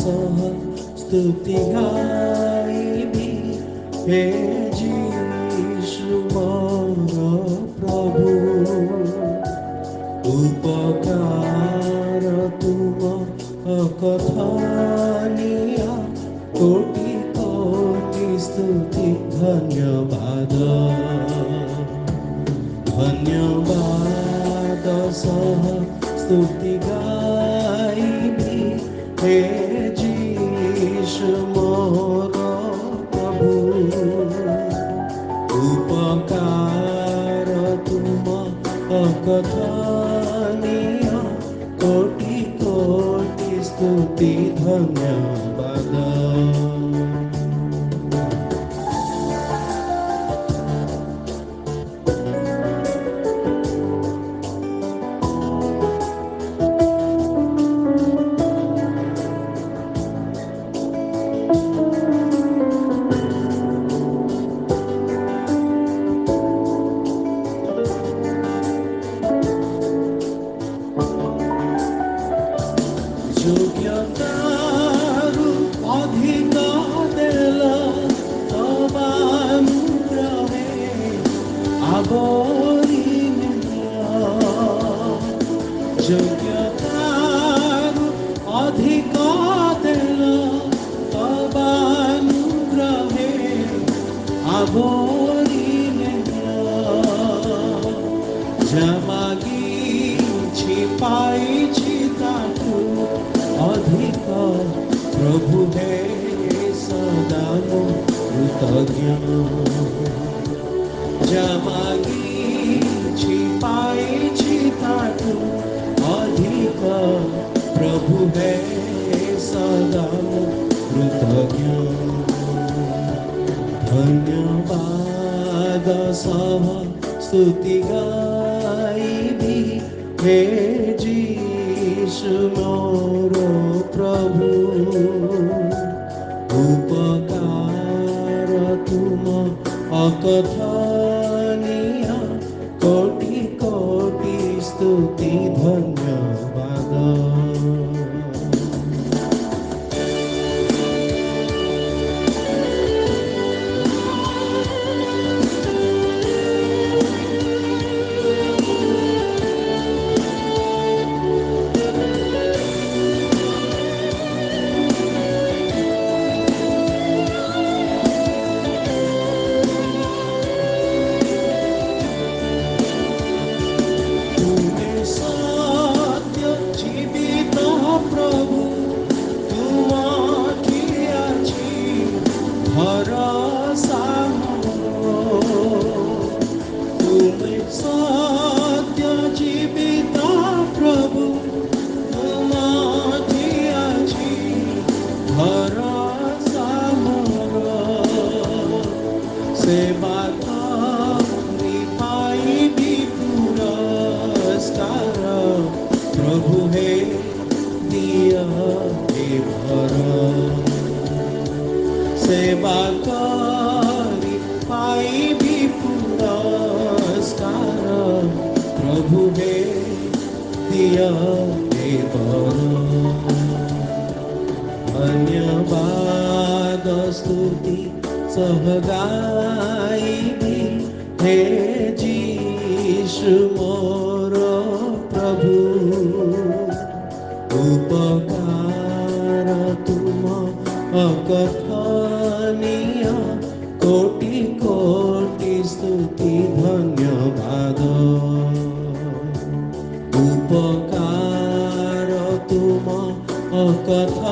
सह स्तुति गाइबी हे जीशु मोर प्रभु उपकार तुम अकथनीय कोटि कोटि स्तुति धन्यवाद धन्यवाद सह स्तुति गाइबी हे जीशु मोर प्रभु उपकार तुम अकथनीय कोटि कोटि स्तुति धन्यवाद যোগ্যতারু অধিক দেল তবানুগ্রহে আবরি যোগ্যতারু অধিক দেল তবানুগ্রহে আবরি জমাগিছি পাইছি তাকু अधिक प्रभु हे सदा कृतज्ञ जमागिछि पाइछि ताकु अधिक प्रभु हे सदा कृतज्ञ धन्यवाद सह स्तुति गाइबी हे जीशु मोर प्रभु उपकार तुम अकथनीय कोटि कोटि स्तुति धन्यवाद सेवा करी पाइबी पुरस्कार प्रभु हे दिया हे भर सेवा करी पाइबी पुरस्कार प्रभु हे दिया हे भर धन्यवाद स्तुति सह गाइबी हे जीशु मोर प्रभु उपकार तुम अकथनीय कोटि कोटि स्तुति धन्यवाद उपकार तुम अकथनीय